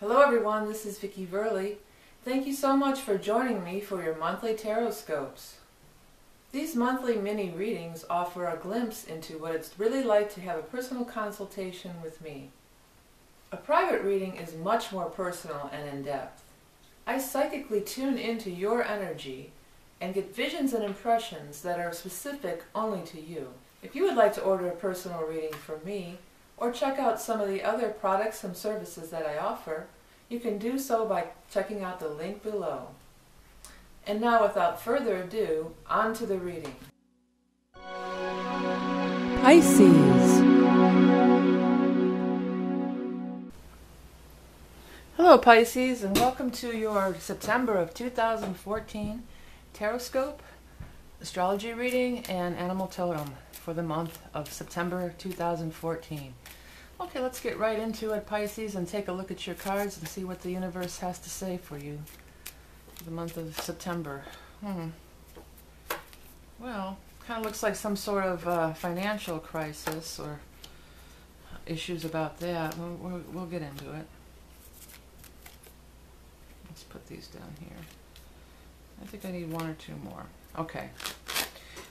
Hello everyone, this is Vicki Verley. Thank you so much for joining me for your monthly Tarotscopes. These monthly mini readings offer a glimpse into what it's really like to have a personal consultation with me. A private reading is much more personal and in-depth. I psychically tune into your energy and get visions and impressions that are specific only to you. If you would like to order a personal reading from me, or check out some of the other products and services that I offer, you can do so by checking out the link below. And now, without further ado, on to the reading. Pisces. Hello Pisces, and welcome to your September of 2014 Tarotscope, astrology reading, and animal totem for the month of September 2014. Okay, let's get right into it, Pisces, and take a look at your cards and see what the universe has to say for you for the month of September. Well, kind of looks like some sort of financial crisis or issues about that. We'll get into it. Let's put these down here. I think I need one or two more. Okay.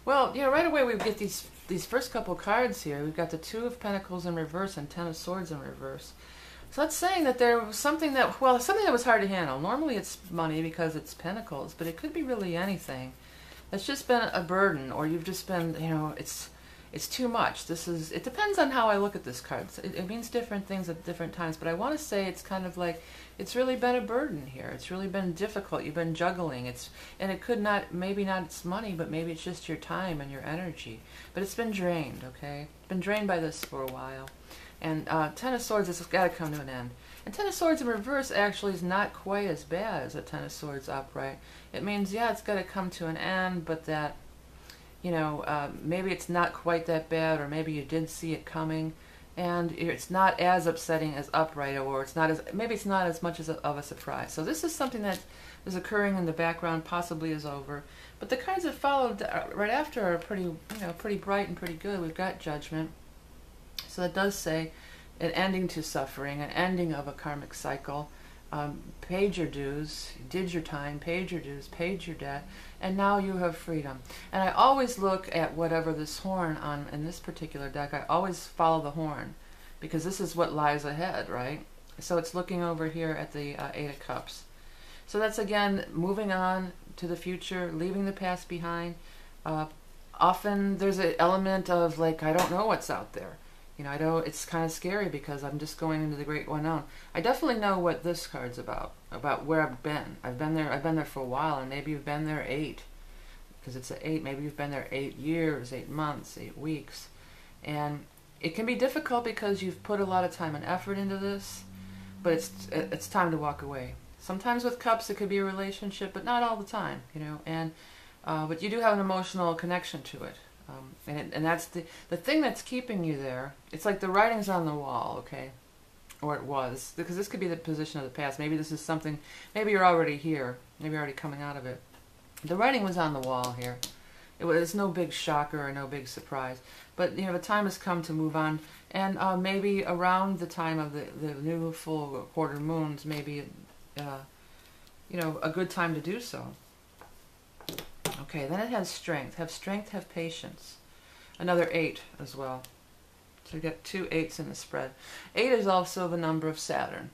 Well, you know, right away we get these first couple cards here. We've got the Two of Pentacles in reverse and Ten of Swords in reverse. So that's saying that there was something that, well, something that was hard to handle. Normally it's money because it's pentacles, but it could be really anything. It's just been a burden, or you've just been, you know, it's too much. It depends on how I look at this card. It means different things at different times, but I want to say it's kind of like, it's really been a burden here. It's really been difficult. You've been juggling. And it could not, maybe not it's money, but maybe it's just your time and your energy. But it's been drained, okay? Been drained by this for a while. And Ten of Swords has got to come to an end. And Ten of Swords in reverse actually is not quite as bad as a Ten of Swords upright. It means, yeah, it's got to come to an end, but that, you know, maybe it's not quite that bad, or maybe you did see it coming, and it's not as upsetting as upright, or maybe it's not as much of a surprise. So this is something that is occurring in the background, possibly is over. But the cards that followed right after are pretty bright and pretty good. We've got Judgment. So that does say an ending to suffering, an ending of a karmic cycle. Paid your dues, did your time, paid your dues, paid your debt, and now you have freedom. And I always look at whatever this horn in this particular deck, I always follow the horn, because this is what lies ahead, right? So it's looking over here at the Eight of Cups. So that's, again, moving on to the future, leaving the past behind. Often there's an element of, like, I don't know what's out there. You know, it's kind of scary because I'm just going into the great unknown. I definitely know what this card's about where I've been. I've been there for a while, and maybe you've been there 8, because it's an 8. Maybe you've been there 8 years, 8 months, 8 weeks. And it can be difficult because you've put a lot of time and effort into this, but it's time to walk away. Sometimes with cups it could be a relationship, but not all the time, you know. And but you do have an emotional connection to it. And that's the thing that's keeping you there. It's like the writing's on the wall, okay? Or it was. Because this could be the position of the past. Maybe this is something, maybe you're already here. Maybe you're already coming out of it. The writing was on the wall here. It's no big shocker or no big surprise. But, you know, the time has come to move on. And maybe around the time of the new full quarter moons, maybe, you know, a good time to do so. Okay, then it has strength. Have strength, have patience. Another 8 as well. So you get 2 8s in the spread. 8 is also the number of Saturn.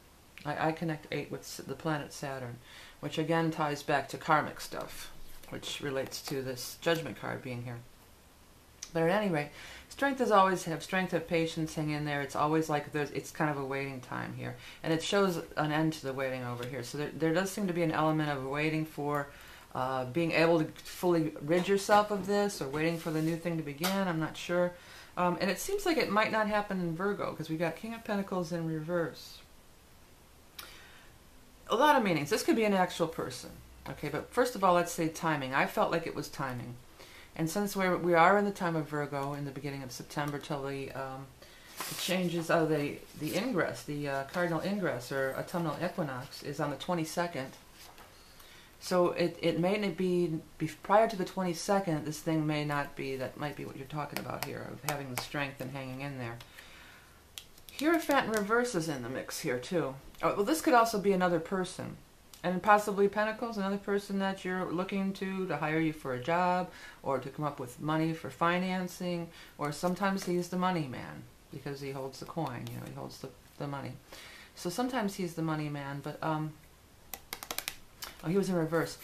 I connect 8 with the planet Saturn, which again ties back to karmic stuff, which relates to this Judgment card being here. But at any rate, strength is always have strength, have patience, hang in there. It's always like it's kind of a waiting time here. And it shows an end to the waiting over here. So there does seem to be an element of waiting for being able to fully rid yourself of this, or waiting for the new thing to begin. I'm not sure. And it seems like it might not happen in Virgo, because we've got King of Pentacles in reverse. A lot of meanings. This could be an actual person. Okay, but first of all, let's say timing. I felt like it was timing. And since we are in the time of Virgo, in the beginning of September, till the changes of the ingress, the cardinal ingress, or autumnal equinox, is on the 22nd. So it may not be prior to the 22nd, this thing may not be, that might be what you're talking about here, of having the strength and hanging in there. Hierophant in reverse is in the mix here too. Oh, well, this could also be another person. And possibly Pentacles, another person that you're looking to hire you for a job, or to come up with money for financing, or sometimes he's the money man because he holds the coin, you know, he holds the money. So sometimes he's the money man, but oh, he was in reverse.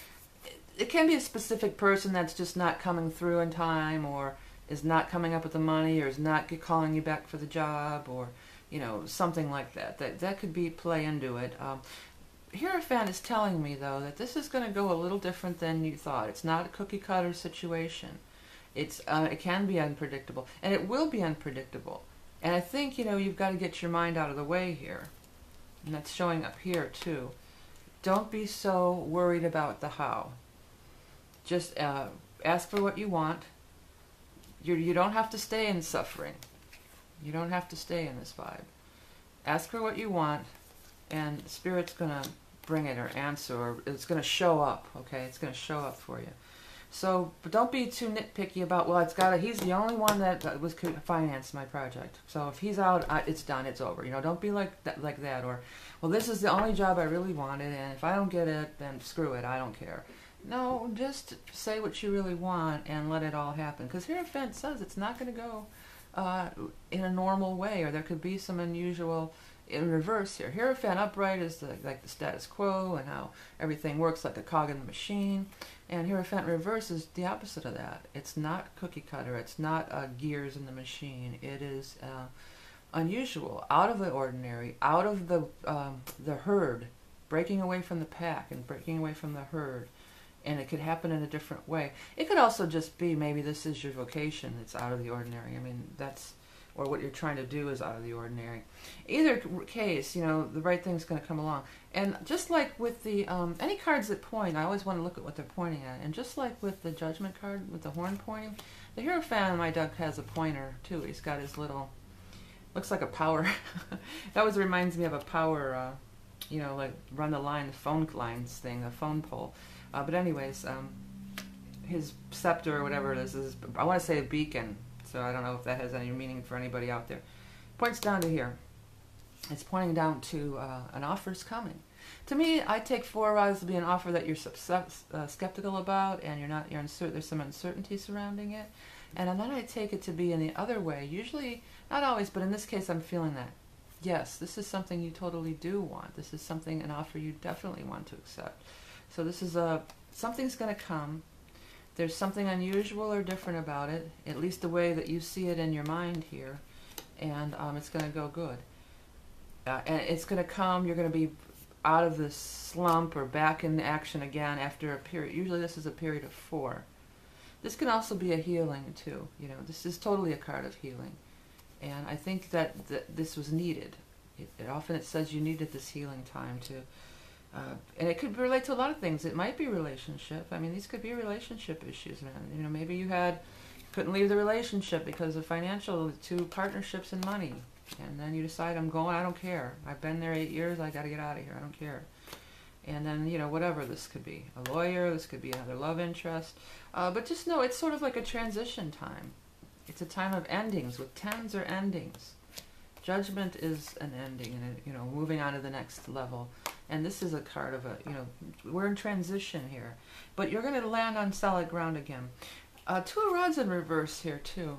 It can be a specific person that's just not coming through in time, or is not coming up with the money, or is not calling you back for the job, or, you know, something like that. That could be play into it. Hierophant is telling me, though, that this is going to go a little different than you thought. It's not a cookie-cutter situation. It can be unpredictable, and it will be unpredictable. And I think, you know, you've got to get your mind out of the way here. And that's showing up here, too. Don't be so worried about the how. Just ask for what you want. You don't have to stay in suffering. You don't have to stay in this vibe. Ask for what you want, and Spirit's going to bring it or answer, or it's going to show up, okay? It's going to show up for you. So, but don't be too nitpicky about, well, he's the only one that could finance my project. So if he's out, it's done, it's over. You know, don't be like that, or, well, this is the only job I really wanted, and if I don't get it, then screw it, I don't care. No, just say what you really want and let it all happen. Because Hierophant says it's not going to go in a normal way, or there could be some unusual in reverse here. Hierophant upright is like the status quo and how everything works like a cog in the machine. And Hierophant reverse is the opposite of that. It's not cookie cutter. It's not gears in the machine. It is unusual, out of the ordinary, out of the herd, breaking away from the pack and breaking away from the herd. And it could happen in a different way. It could also just be maybe this is your vocation. It's out of the ordinary. I mean, or what you're trying to do is out of the ordinary. Either case, you know, the right thing's going to come along. And just like with the, any cards that point, I always want to look at what they're pointing at. And just like with the Judgment card, with the horn pointing, the Hierophant in my deck has a pointer, too. He's got his little, looks like a power. That always reminds me of a power, you know, like run the line, the phone lines thing, a phone pole. But anyways, his scepter or whatever it is, I want to say a beacon. So I don't know if that has any meaning for anybody out there. Points down to here. It's pointing down to an offer's coming. To me, I take 4 rods to be an offer that you're skeptical about, and you're uncertain. There's some uncertainty surrounding it. And then I take it to be in the other way. Usually, not always, but in this case, I'm feeling that. Yes, this is something you totally do want. This is an offer you definitely want to accept. So this is something's going to come. There's something unusual or different about it, at least the way that you see it in your mind here, and it's going to go good. And it's going to come, you're going to be out of this slump or back in action again after a period. Usually this is a period of 4. This can also be a healing too. You know, this is totally a card of healing. And I think that this was needed. Often it says you needed this healing time to... and it could relate to a lot of things. It might be relationship. I mean, these could be relationship issues, man. You know, maybe you couldn't leave the relationship because of financial, 2 partnerships and money. And then you decide, I'm going, I don't care. I've been there 8 years, I got to get out of here, I don't care. And then, you know, whatever this could be. A lawyer, this could be another love interest. But just know, it's sort of like a transition time. It's a time of endings. With 10s or endings. Judgment is an ending, and you know, moving on to the next level. And this is a card of we're in transition here. But you're going to land on solid ground again. 2 of rods in reverse here, too.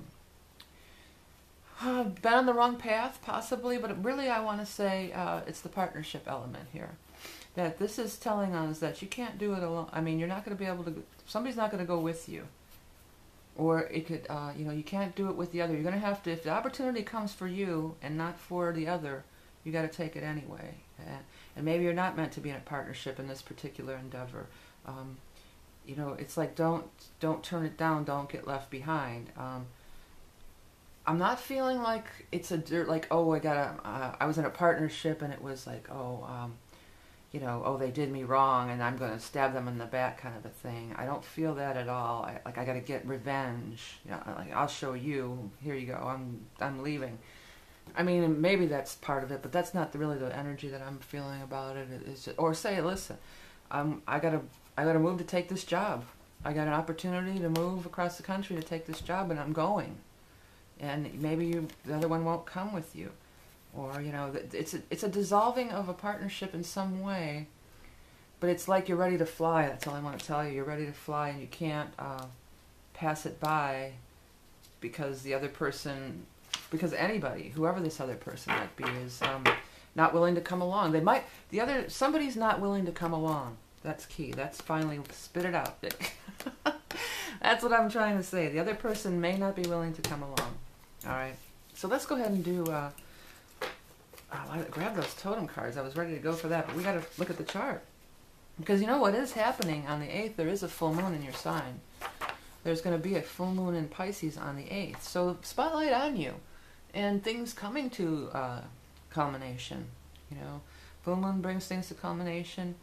Been on the wrong path, possibly, but really I want to say it's the partnership element here. That this is telling us that you can't do it alone. I mean, you're not going to be able to, somebody's not going to go with you. Or it could, you know, you can't do it with the other. You're going to have to, if the opportunity comes for you and not for the other, you got to take it anyway. And maybe you're not meant to be in a partnership in this particular endeavor. You know, it's like don't turn it down, don't get left behind. I'm not feeling like it's like, oh, I was in a partnership and it was like, oh, you know, oh, they did me wrong and I'm going to stab them in the back kind of a thing. I don't feel that at all. I got to get revenge. You know, like, I'll show you. Here you go. I'm leaving. I mean, maybe that's part of it, but that's not really the energy that I'm feeling about it. It's just, or say, listen, I gotta move to take this job. I got an opportunity to move across the country to take this job, and I'm going. And maybe the other one won't come with you. or it's a dissolving of a partnership in some way, but it's like you're ready to fly. That's all I want to tell you. You're ready to fly, and you can't pass it by because the other person, because anybody, whoever this other person might be, is not willing to come along. Somebody's not willing to come along. That's key. That's finally, spit it out. That's what I'm trying to say. The other person may not be willing to come along. All right. So let's go ahead and do, grab those totem cards. I was ready to go for that, but we got to look at the chart. Because you know what is happening on the 8th? There is a full moon in your sign. There's going to be a full moon in Pisces on the 8th. So spotlight on you and things coming to culmination. Full moon brings things to culmination.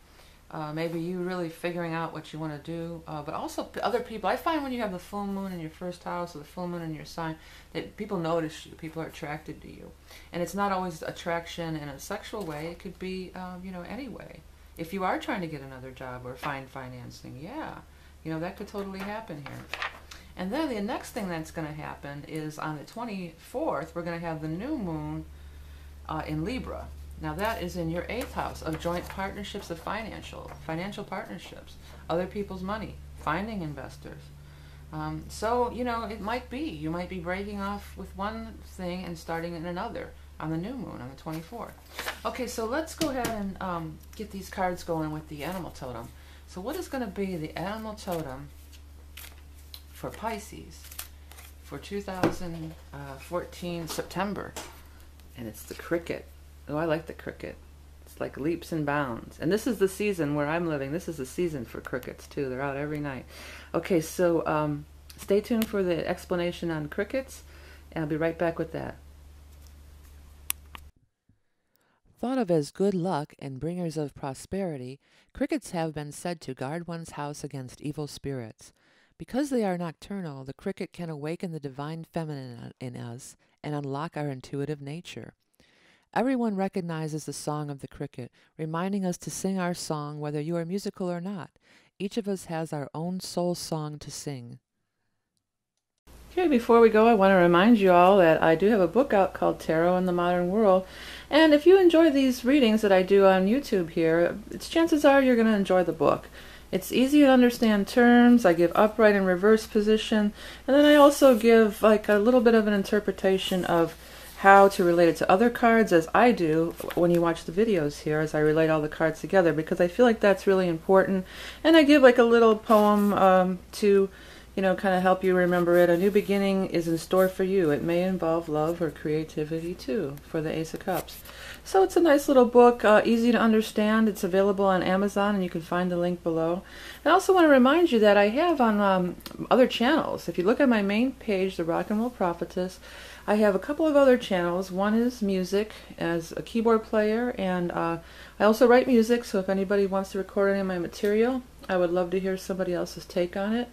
Maybe you really figuring out what you want to do, but also other people. I find when you have the full moon in your first house or the full moon in your sign, that people notice you, people are attracted to you. And it's not always attraction in a sexual way. It could be, any way. If you are trying to get another job or find financing, yeah, that could totally happen here. And then the next thing that's going to happen is on the 24th, we're going to have the new moon in Libra. Now that is in your 8th house of joint partnerships, of financial partnerships, other people's money, finding investors. So, it might be, you might be breaking off with one thing and starting in another on the new moon on the 24th. Okay, so let's go ahead and get these cards going with the animal totem. So what is going to be the animal totem for Pisces for 2014 September? And it's the cricket. Oh, I like the cricket. It's like leaps and bounds. And this is the season where I'm living. This is the season for crickets, too. They're out every night. Okay, so stay tuned for the explanation on crickets, and I'll be right back with that. Thought of as good luck and bringers of prosperity, crickets have been said to guard one's house against evil spirits. Because they are nocturnal, the cricket can awaken the divine feminine in us and unlock our intuitive nature. Everyone recognizes the song of the cricket, reminding us to sing our song whether you are musical or not. Each of us has our own soul song to sing. Okay, before we go, I want to remind you all that I do have a book out called Tarot in the Modern World. And if you enjoy these readings that I do on YouTube here, chances are you're going to enjoy the book. It's easy to understand terms. I give upright and reverse position. And then I also give like a little bit of an interpretation of how to relate it to other cards, as I do when you watch the videos here, as I relate all the cards together, because I feel like that's really important. And I give like a little poem to, kind of help you remember it. A new beginning is in store for you. It may involve love or creativity too, for the Ace of Cups. So it's a nice little book, easy to understand. It's available on Amazon, and you can find the link below. I also want to remind you that I have on other channels. If you look at my main page, The Rock and Roll Prophetess, I have a couple of other channels. One is music as a keyboard player, and I also write music, so if anybody wants to record any of my material, I would love to hear somebody else's take on it.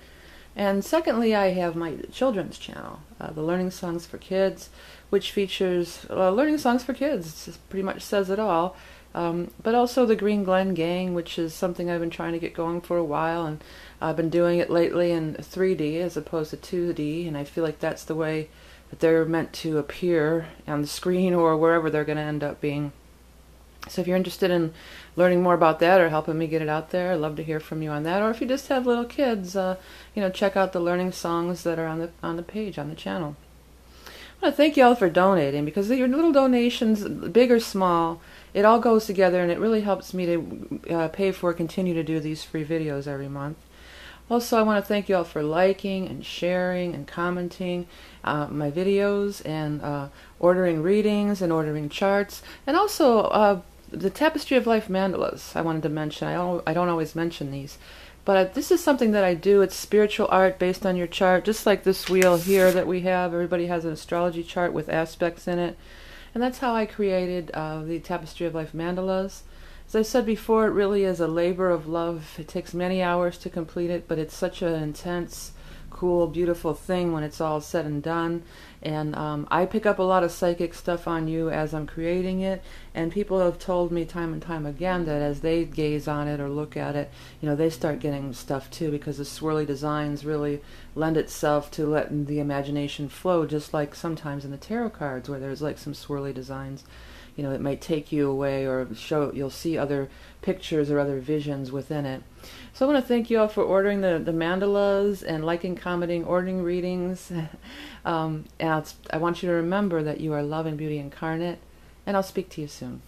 And secondly, I have my children's channel, the Learning Songs for Kids, which features learning songs for kids. It pretty much says it all. But also the Green Glen Gang, which is something I've been trying to get going for a while, and I've been doing it lately in 3D as opposed to 2D, and I feel like that's the way that they're meant to appear on the screen or wherever they're going to end up being. So if you're interested in learning more about that or helping me get it out there, I'd love to hear from you on that. Or if you just have little kids, check out the learning songs that are on the page, on the channel. I want to thank you all for donating, because your little donations, big or small, it all goes together, and it really helps me to continue to do these free videos every month. Also, I want to thank you all for liking and sharing and commenting my videos, and ordering readings and ordering charts, and also the Tapestry of Life mandalas I wanted to mention. I don't always mention these, but this is something that I do. It's spiritual art based on your chart, just like this wheel here that we have. Everybody has an astrology chart with aspects in it, and that's how I created the Tapestry of Life mandalas. As I said before, it really is a labor of love. It takes many hours to complete it, but it's such an intense, cool, beautiful thing when it's all said and done. And I pick up a lot of psychic stuff on you as I'm creating it, and people have told me time and time again that as they gaze on it or look at it, they start getting stuff too, because the swirly designs really lend itself to letting the imagination flow, just like sometimes in the tarot cards where there's like some swirly designs. it might take you away or you'll see other pictures or other visions within it. So I want to thank you all for ordering the mandalas and liking, commenting, ordering readings. And I want you to remember that you are love and beauty incarnate, and I'll speak to you soon.